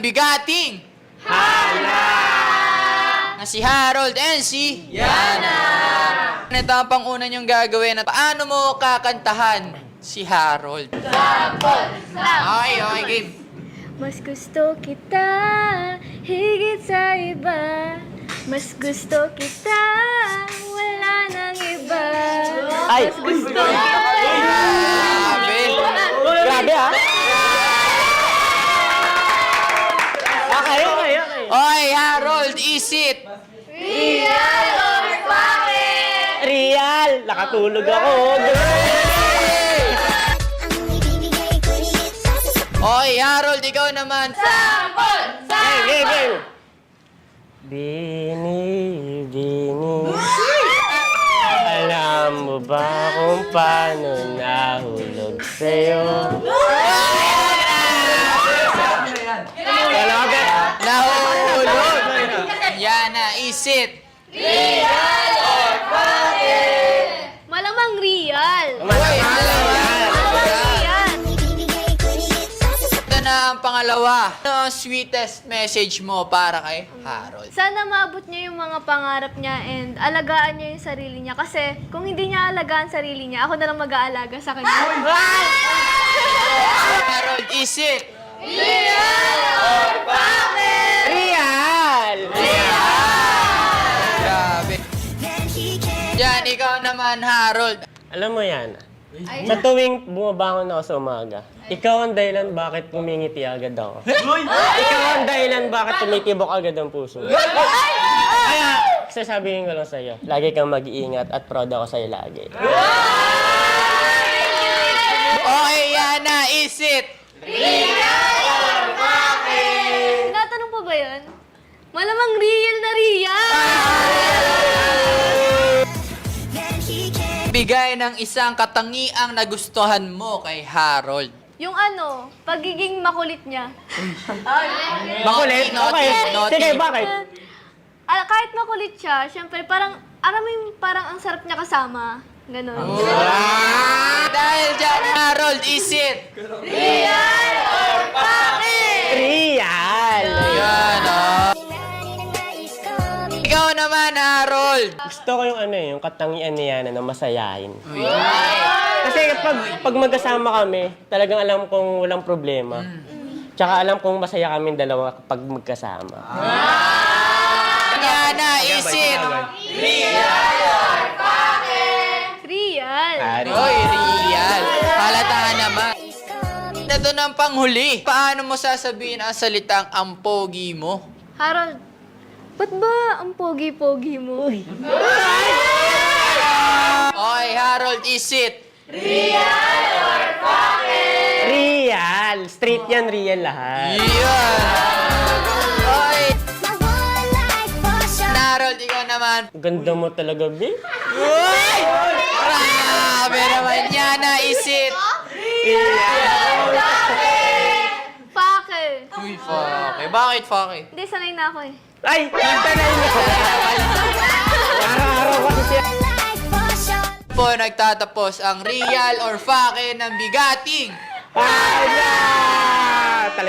Bigating Hala! na si Harold and si Yana. Ito ang pang-una niyong gagawin at paano mo kakantahan si Harold? Okay, game. Mas gusto kita higit sa iba. Mas gusto kita, wala nang iba. Ay! Mas gusto kita. Grabe. Grabe ha? Okay. Oy, Harold, is it? Real or bakit? Real! Nakatulog ako. Oy, Harold, ikaw naman. Game! Bini. Alam mo ba kung paano nahulog sa'yo? Wala ka? Nahulog. Yana, is it? Malamang real. Malamang real. Ito na ang pangalawa. Ano ang sweetest message mo para kay Harold? Sana maabot niya yung mga pangarap niya and alagaan niya yung sarili niya. Kasi kung hindi niya alagaan sarili niya, ako na lang mag-aalaga sa kanya. Harold, is it? Real! Grabe. Yan, ikaw naman, Harold. Alam mo yan, sa tuwing bumabangon ako sa umaga, ikaw ang dahilan bakit pumingiti agad ako. Ikaw ang dahilan bakit tumitibok agad ang puso. Kaya, sasabihin ko lang sa'yo, lagi kang mag-iingat at proud ako sa'yo lagi. Okay, Yana, is it? Tinatanong pa ba yun? Malamang real na real! Bigay ng isang katangiang nagustuhan mo kay Harold. Yung ano, pagiging makulit niya. Makulit? Okay. Sige, bakit? Kahit makulit siya, syempre parang, alam mo yung parang ang sarap niya kasama. Ganon. Dahil dyan, Harold, is it? Real! Yan, Ikaw naman, Harold. Gusto ko yung yung katangian niya na masayahin. Kasi pag magkasama kami, talagang alam kong walang problema. Tsaka alam kong masaya kaming dalawa kapag magkasama. Yana, is it? Real. Oy, real. Halatahan naman. Ito ng panghuli. Paano mo sasabihin ang salitang ang pogi mo? Harold, ba't ba ang pogi-pogi mo? Oy, Harold, is it? Real! Straight yan, real lahat. Yan. Oy, Harold, ikaw naman. Ganda mo talaga, B. Uy! Grabe naman, Yana, is it? Pake. Uy, fuck. Bakit fuck? Hindi, sanay na ako eh. Ay! Tanay mo! Araw-araw kasi siya. Po nagtatapos ang real or fake ng bigating. Hala!